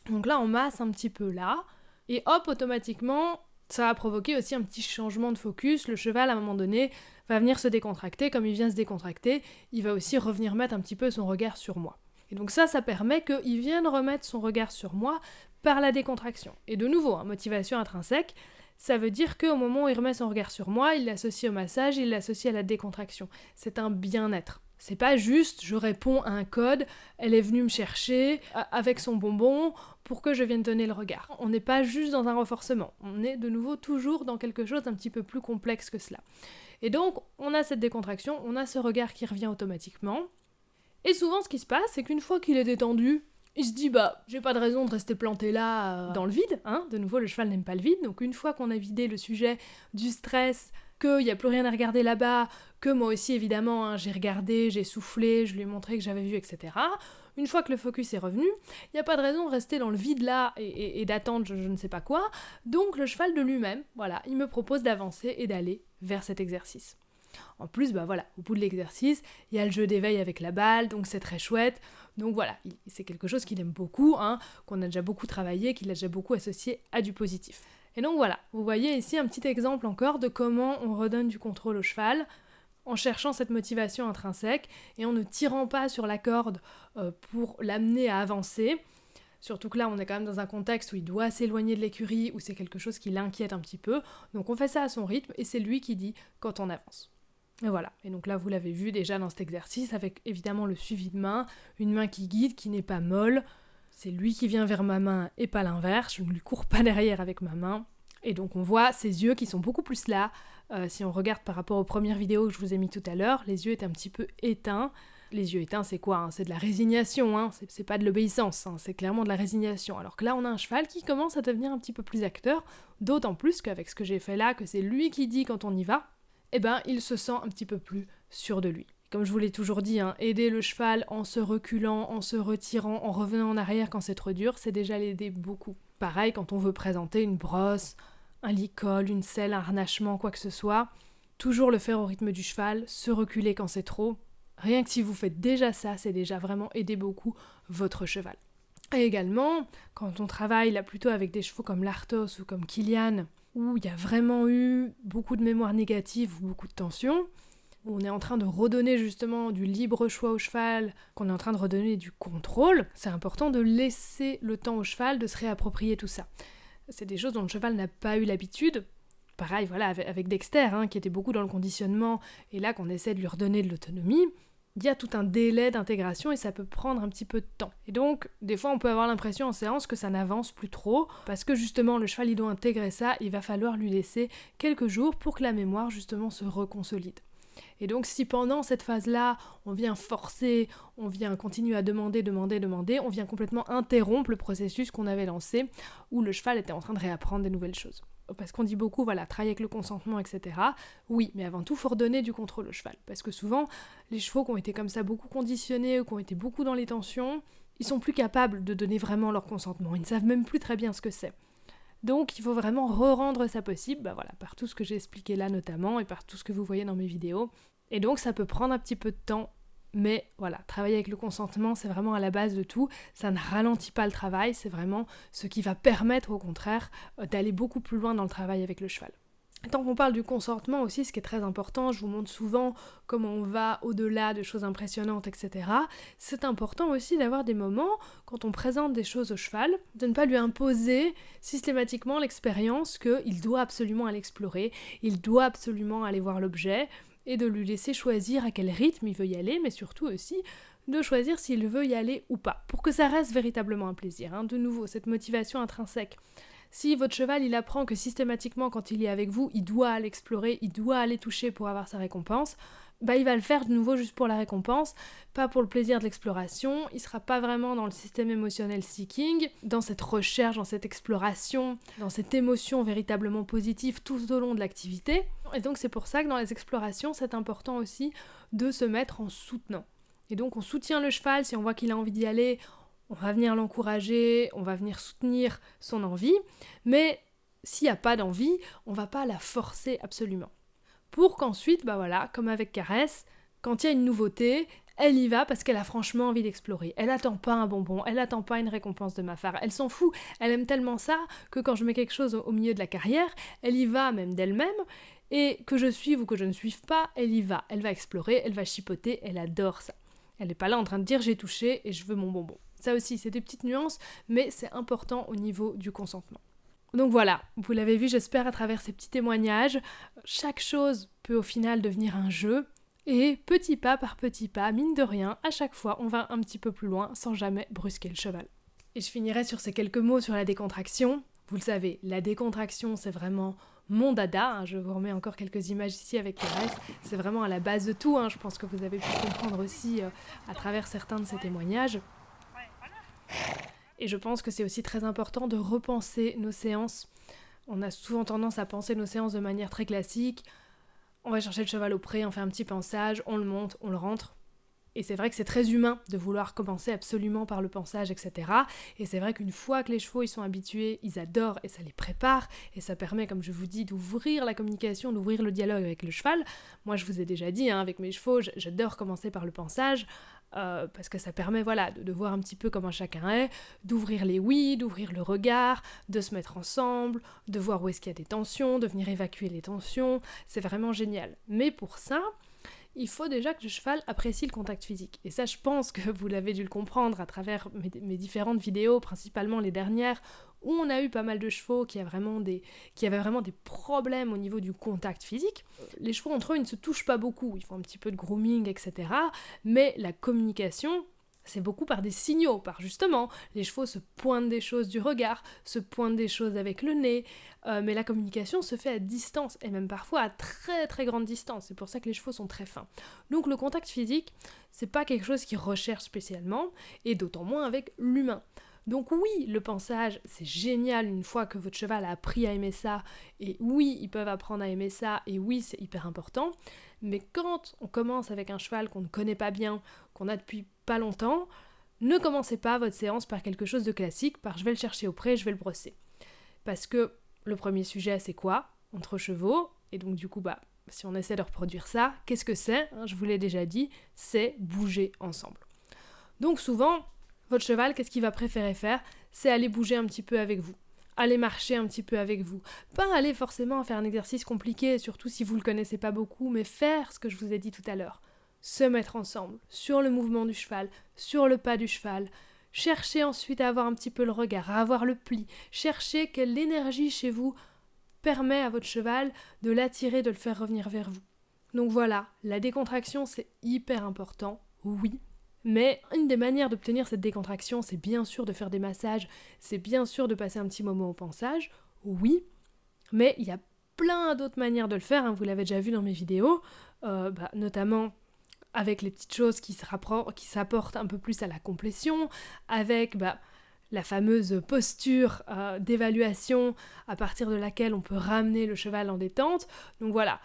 Donc là, on masse un petit peu là, et hop, automatiquement, ça va provoquer aussi un petit changement de focus. Le cheval, à un moment donné, va venir se décontracter. Comme il vient se décontracter, il va aussi revenir mettre un petit peu son regard sur moi. Et donc ça permet qu'il vienne remettre son regard sur moi par la décontraction. Et de nouveau, motivation intrinsèque, ça veut dire qu'au moment où il remet son regard sur moi, il l'associe au massage, il l'associe à la décontraction. C'est un bien-être. C'est pas juste, je réponds à un code, elle est venue me chercher avec son bonbon pour que je vienne donner le regard. On n'est pas juste dans un renforcement, on est de nouveau toujours dans quelque chose d'un petit peu plus complexe que cela. Et donc, on a cette décontraction, on a ce regard qui revient automatiquement. Et souvent, ce qui se passe, c'est qu'une fois qu'il est détendu, il se dit, j'ai pas de raison de rester planté là dans le vide, De nouveau, le cheval n'aime pas le vide, donc une fois qu'on a vidé le sujet du stress, qu'il n'y a plus rien à regarder là-bas, que moi aussi, évidemment, j'ai regardé, j'ai soufflé, je lui ai montré que j'avais vu, etc. Une fois que le focus est revenu, il n'y a pas de raison de rester dans le vide là et d'attendre je ne sais pas quoi, donc le cheval de lui-même, il me propose d'avancer et d'aller vers cet exercice. En plus, au bout de l'exercice, il y a le jeu d'éveil avec la balle, donc c'est très chouette. Donc voilà, c'est quelque chose qu'il aime beaucoup, qu'on a déjà beaucoup travaillé, qu'il a déjà beaucoup associé à du positif. Et donc voilà, vous voyez ici un petit exemple encore de comment on redonne du contrôle au cheval, en cherchant cette motivation intrinsèque et en ne tirant pas sur la corde pour l'amener à avancer. Surtout que là, on est quand même dans un contexte où il doit s'éloigner de l'écurie, où c'est quelque chose qui l'inquiète un petit peu. Donc on fait ça à son rythme et c'est lui qui dit quand on avance. Et voilà, et donc là vous l'avez vu déjà dans cet exercice avec évidemment le suivi de main, une main qui guide, qui n'est pas molle, c'est lui qui vient vers ma main et pas l'inverse, je ne lui cours pas derrière avec ma main, et donc on voit ses yeux qui sont beaucoup plus là, si on regarde par rapport aux premières vidéos que je vous ai mis tout à l'heure, les yeux étaient un petit peu éteints. Les yeux éteints c'est quoi C'est de la résignation, c'est pas de l'obéissance, c'est clairement de la résignation, alors que là on a un cheval qui commence à devenir un petit peu plus acteur, d'autant plus qu'avec ce que j'ai fait là, que c'est lui qui dit quand on y va, il se sent un petit peu plus sûr de lui. Comme je vous l'ai toujours dit, aider le cheval en se reculant, en se retirant, en revenant en arrière quand c'est trop dur, c'est déjà l'aider beaucoup. Pareil quand on veut présenter une brosse, un licol, une selle, un harnachement, quoi que ce soit, toujours le faire au rythme du cheval, se reculer quand c'est trop. Rien que si vous faites déjà ça, c'est déjà vraiment aider beaucoup votre cheval. Et également, quand on travaille là plutôt avec des chevaux comme l'Arthos ou comme Kilian, où il y a vraiment eu beaucoup de mémoire négative ou beaucoup de tension, où on est en train de redonner justement du libre choix au cheval, qu'on est en train de redonner du contrôle, c'est important de laisser le temps au cheval de se réapproprier tout ça. C'est des choses dont le cheval n'a pas eu l'habitude. Pareil, avec Dexter, qui était beaucoup dans le conditionnement, et là qu'on essaie de lui redonner de l'autonomie, il y a tout un délai d'intégration et ça peut prendre un petit peu de temps. Et donc, des fois, on peut avoir l'impression en séance que ça n'avance plus trop, parce que justement, le cheval, il doit intégrer ça, il va falloir lui laisser quelques jours pour que la mémoire, justement, se reconsolide. Et donc si pendant cette phase-là, on vient forcer, on vient continuer à demander, on vient complètement interrompre le processus qu'on avait lancé, où le cheval était en train de réapprendre des nouvelles choses. Parce qu'on dit beaucoup, voilà, travailler avec le consentement, etc. Oui, mais avant tout, il faut redonner du contrôle au cheval. Parce que souvent, les chevaux qui ont été comme ça beaucoup conditionnés, ou qui ont été beaucoup dans les tensions, ils sont plus capables de donner vraiment leur consentement. Ils ne savent même plus très bien ce que c'est. Donc il faut vraiment rendre ça possible, par tout ce que j'ai expliqué là notamment, et par tout ce que vous voyez dans mes vidéos. Et donc ça peut prendre un petit peu de temps, mais voilà, travailler avec le consentement, c'est vraiment à la base de tout. Ça ne ralentit pas le travail, c'est vraiment ce qui va permettre au contraire d'aller beaucoup plus loin dans le travail avec le cheval. Tant qu'on parle du consentement aussi, ce qui est très important, je vous montre souvent comment on va au-delà de choses impressionnantes, etc. C'est important aussi d'avoir des moments, quand on présente des choses au cheval, de ne pas lui imposer systématiquement l'expérience qu'il doit absolument aller explorer, il doit absolument aller voir l'objet, et de lui laisser choisir à quel rythme il veut y aller, mais surtout aussi de choisir s'il veut y aller ou pas, pour que ça reste véritablement un plaisir. De nouveau, cette motivation intrinsèque. Si votre cheval, il apprend que systématiquement, quand il est avec vous, il doit aller explorer, il doit aller toucher pour avoir sa récompense, il va le faire de nouveau juste pour la récompense, pas pour le plaisir de l'exploration, il sera pas vraiment dans le système émotionnel seeking, dans cette recherche, dans cette exploration, dans cette émotion véritablement positive tout au long de l'activité. Et donc c'est pour ça que dans les explorations, c'est important aussi de se mettre en soutenant. Et donc on soutient le cheval, si on voit qu'il a envie d'y aller, on va venir l'encourager, on va venir soutenir son envie, mais s'il n'y a pas d'envie, on va pas la forcer absolument. Pour qu'ensuite, comme avec Caresse, quand il y a une nouveauté, elle y va parce qu'elle a franchement envie d'explorer. Elle attend pas un bonbon, elle attend pas une récompense de ma part, elle s'en fout, elle aime tellement ça que quand je mets quelque chose au milieu de la carrière, elle y va même d'elle-même, et que je suive ou que je ne suive pas, elle y va. Elle va explorer, elle va chipoter, elle adore ça. Elle n'est pas là en train de dire j'ai touché et je veux mon bonbon. Ça aussi, c'est des petites nuances, mais c'est important au niveau du consentement. Donc voilà, vous l'avez vu, j'espère, à travers ces petits témoignages, chaque chose peut au final devenir un jeu, et petit pas par petit pas, mine de rien, à chaque fois, on va un petit peu plus loin sans jamais brusquer le cheval. Et je finirai sur ces quelques mots sur la décontraction. Vous le savez, la décontraction, c'est vraiment mon dada. Je vous remets encore quelques images ici avec Thérèse. C'est vraiment à la base de tout. Je pense que vous avez pu comprendre aussi à travers certains de ces témoignages. Et je pense que c'est aussi très important de repenser nos séances. On a souvent tendance à penser nos séances de manière très classique. On va chercher le cheval au pré, on fait un petit pansage, on le monte, on le rentre. Et c'est vrai que c'est très humain de vouloir commencer absolument par le pansage, etc. Et c'est vrai qu'une fois que les chevaux ils sont habitués, ils adorent et ça les prépare. Et ça permet, comme je vous dis, d'ouvrir la communication, d'ouvrir le dialogue avec le cheval. Moi, je vous ai déjà dit, avec mes chevaux, j'adore commencer par le pansage. Parce que ça permet de voir un petit peu comment chacun est, d'ouvrir les oui, d'ouvrir le regard, de se mettre ensemble, de voir où est-ce qu'il y a des tensions, de venir évacuer les tensions, c'est vraiment génial. Mais pour ça, il faut déjà que le cheval apprécie le contact physique. Et ça, je pense que vous l'avez dû le comprendre à travers mes différentes vidéos, principalement les dernières, où on a eu pas mal de chevaux qui avaient vraiment des problèmes au niveau du contact physique. Les chevaux entre eux, ils ne se touchent pas beaucoup, ils font un petit peu de grooming, etc. Mais la communication, c'est beaucoup par des signaux, par justement, les chevaux se pointent des choses du regard, se pointent des choses avec le nez, mais la communication se fait à distance, et même parfois à très très grande distance, c'est pour ça que les chevaux sont très fins. Donc le contact physique, c'est pas quelque chose qu'ils recherchent spécialement, et d'autant moins avec l'humain. Donc oui, le pansage, c'est génial une fois que votre cheval a appris à aimer ça, et oui, ils peuvent apprendre à aimer ça, et oui, c'est hyper important, mais quand on commence avec un cheval qu'on ne connaît pas bien, qu'on a depuis pas longtemps, ne commencez pas votre séance par quelque chose de classique, par je vais le chercher au pré, je vais le brosser. Parce que le premier sujet, c'est quoi ? Entre chevaux, et donc du coup, si on essaie de reproduire ça, qu'est-ce que c'est ? Je vous l'ai déjà dit, c'est bouger ensemble. Donc souvent, votre cheval, qu'est-ce qu'il va préférer faire ? C'est aller bouger un petit peu avec vous. Aller marcher un petit peu avec vous. Pas aller forcément faire un exercice compliqué, surtout si vous ne le connaissez pas beaucoup, mais faire ce que je vous ai dit tout à l'heure. Se mettre ensemble, sur le mouvement du cheval, sur le pas du cheval. Cherchez ensuite à avoir un petit peu le regard, à avoir le pli. Cherchez quelle énergie chez vous permet à votre cheval de l'attirer, de le faire revenir vers vous. Donc voilà, la décontraction, c'est hyper important, oui. Mais une des manières d'obtenir cette décontraction, c'est bien sûr de faire des massages, c'est bien sûr de passer un petit moment au pansage, oui, mais il y a plein d'autres manières de le faire, hein, vous l'avez déjà vu dans mes vidéos, notamment avec les petites choses qui s'apportent un peu plus à la complétion, avec la fameuse posture d'évaluation à partir de laquelle on peut ramener le cheval en détente. Donc voilà,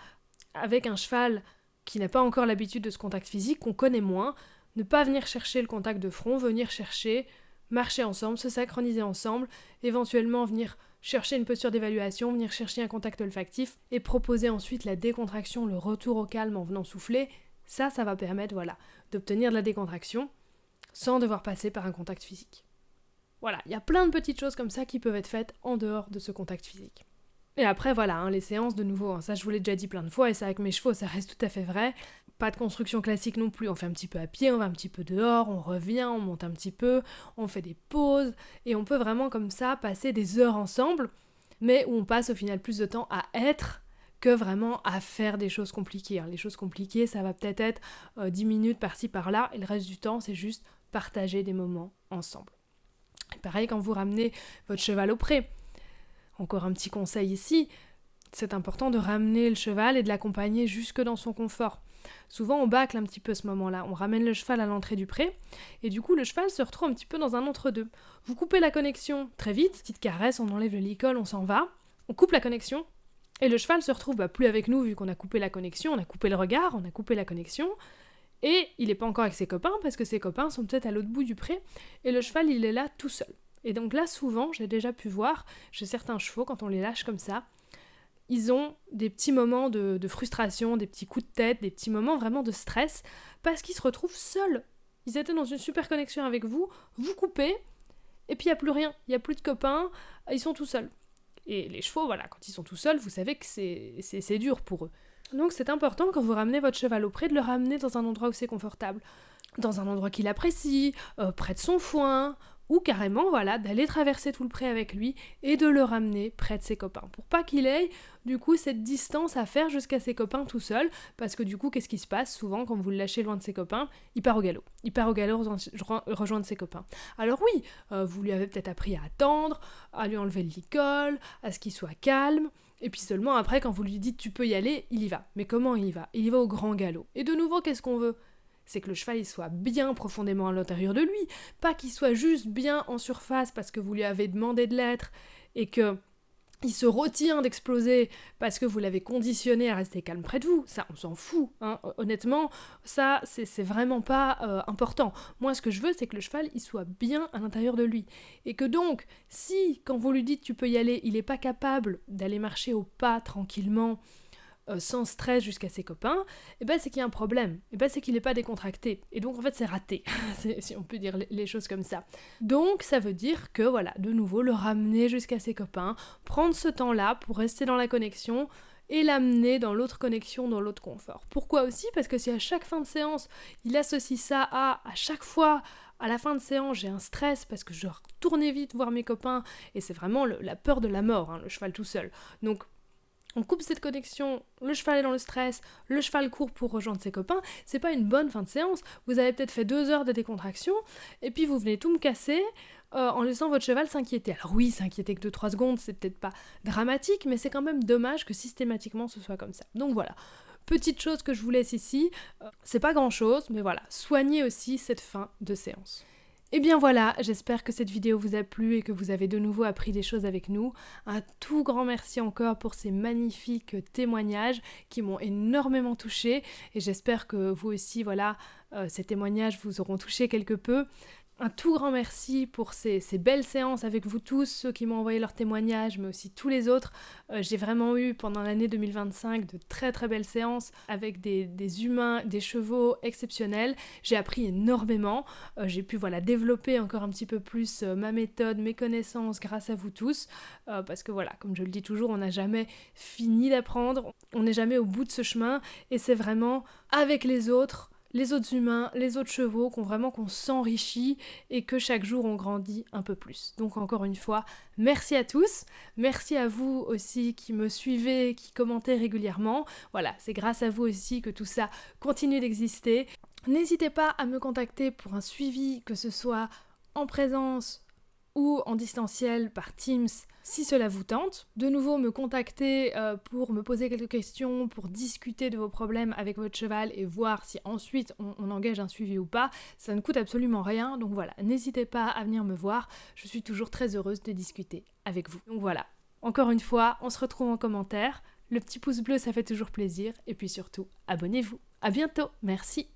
avec un cheval qui n'a pas encore l'habitude de ce contact physique, qu'on connaît moins, ne pas venir chercher le contact de front, venir chercher, marcher ensemble, se synchroniser ensemble, éventuellement venir chercher une posture d'évaluation, venir chercher un contact olfactif et proposer ensuite la décontraction, le retour au calme en venant souffler. Ça va permettre d'obtenir de la décontraction sans devoir passer par un contact physique. Voilà, il y a plein de petites choses comme ça qui peuvent être faites en dehors de ce contact physique. Et après les séances de nouveau, ça je vous l'ai déjà dit plein de fois et ça avec mes chevaux ça reste tout à fait vrai. Pas de construction classique non plus, on fait un petit peu à pied, on va un petit peu dehors, on revient, on monte un petit peu, on fait des pauses et on peut vraiment comme ça passer des heures ensemble, mais où on passe au final plus de temps à être que vraiment à faire des choses compliquées. Les choses compliquées ça va peut-être être 10 minutes par-ci par-là et le reste du temps c'est juste partager des moments ensemble. Et pareil quand vous ramenez votre cheval au pré. Encore un petit conseil ici, c'est important de ramener le cheval et de l'accompagner jusque dans son confort. Souvent on bâcle un petit peu ce moment-là, on ramène le cheval à l'entrée du pré et du coup le cheval se retrouve un petit peu dans un entre-deux. Vous coupez la connexion très vite, petite caresse, on enlève le licol, on s'en va, on coupe la connexion et le cheval se retrouve plus avec nous vu qu'on a coupé la connexion, on a coupé le regard, on a coupé la connexion et il n'est pas encore avec ses copains parce que ses copains sont peut-être à l'autre bout du pré et le cheval il est là tout seul. Et donc là souvent j'ai déjà pu voir chez certains chevaux quand on les lâche comme ça, ils ont des petits moments de frustration, des petits coups de tête, des petits moments vraiment de stress, parce qu'ils se retrouvent seuls. Ils étaient dans une super connexion avec vous, vous coupez, et puis il n'y a plus rien, il n'y a plus de copains, ils sont tout seuls. Et les chevaux, quand ils sont tout seuls, vous savez que c'est dur pour eux. Donc c'est important quand vous ramenez votre cheval au pré de le ramener dans un endroit où c'est confortable, dans un endroit qu'il apprécie, près de son foin, ou carrément d'aller traverser tout le pré avec lui et de le ramener près de ses copains, pour pas qu'il ait du coup cette distance à faire jusqu'à ses copains tout seul, parce que du coup qu'est-ce qui se passe souvent quand vous le lâchez loin de ses copains, il part au galop rejoindre ses copains. Alors oui, vous lui avez peut-être appris à attendre, à lui enlever le licol, à ce qu'il soit calme, et puis seulement après quand vous lui dites tu peux y aller, il y va. Mais comment il y va ? Il y va au grand galop. Et de nouveau qu'est-ce qu'on veut ? C'est que le cheval il soit bien profondément à l'intérieur de lui, pas qu'il soit juste bien en surface parce que vous lui avez demandé de l'être et que il se retient d'exploser parce que vous l'avez conditionné à rester calme près de vous. Ça, on s'en fout, hein. Honnêtement, ça, c'est vraiment pas important. Moi, ce que je veux, c'est que le cheval, il soit bien à l'intérieur de lui. Et que donc, si, quand vous lui dites tu peux y aller, il n'est pas capable d'aller marcher au pas tranquillement, sans stress jusqu'à ses copains, c'est qu'il y a un problème, c'est qu'il n'est pas décontracté, et donc en fait c'est raté, si on peut dire les choses comme ça. Donc ça veut dire que de nouveau le ramener jusqu'à ses copains, prendre ce temps-là pour rester dans la connexion, et l'amener dans l'autre connexion, dans l'autre confort. Pourquoi aussi ? Parce que si à chaque fin de séance, il associe ça à chaque fois, à la fin de séance, j'ai un stress parce que je dois retourner vite voir mes copains, et c'est vraiment la peur de la mort, le cheval tout seul. Donc on coupe cette connexion, le cheval est dans le stress, le cheval court pour rejoindre ses copains, c'est pas une bonne fin de séance. Vous avez peut-être fait 2 heures de décontraction, et puis vous venez tout me casser en laissant votre cheval s'inquiéter. Alors oui, s'inquiéter que 2-3 secondes, c'est peut-être pas dramatique, mais c'est quand même dommage que systématiquement ce soit comme ça. Donc voilà, petite chose que je vous laisse ici, c'est pas grand-chose, mais soignez aussi cette fin de séance. Et bien voilà, j'espère que cette vidéo vous a plu et que vous avez de nouveau appris des choses avec nous. Un tout grand merci encore pour ces magnifiques témoignages qui m'ont énormément touchée, et j'espère que vous aussi, ces témoignages vous auront touché quelque peu. Un tout grand merci pour ces belles séances avec vous tous, ceux qui m'ont envoyé leurs témoignages, mais aussi tous les autres. J'ai vraiment eu pendant l'année 2025 de très très belles séances avec des humains, des chevaux exceptionnels. J'ai appris énormément. J'ai pu développer encore un petit peu plus ma méthode, mes connaissances grâce à vous tous. Parce que comme je le dis toujours, on n'a jamais fini d'apprendre, on n'est jamais au bout de ce chemin, et c'est vraiment avec les autres humains, les autres chevaux, qu'on s'enrichit et que chaque jour on grandit un peu plus. Donc encore une fois, merci à tous, merci à vous aussi qui me suivez, qui commentez régulièrement. C'est grâce à vous aussi que tout ça continue d'exister. N'hésitez pas à me contacter pour un suivi, que ce soit en présence ou en distanciel par Teams si cela vous tente. De nouveau, me contacter pour me poser quelques questions, pour discuter de vos problèmes avec votre cheval et voir si ensuite on engage un suivi ou pas. Ça ne coûte absolument rien, donc voilà, n'hésitez pas à venir me voir. Je suis toujours très heureuse de discuter avec vous. Donc voilà, encore une fois, on se retrouve en commentaire. Le petit pouce bleu, ça fait toujours plaisir. Et puis surtout, abonnez-vous. À bientôt, merci.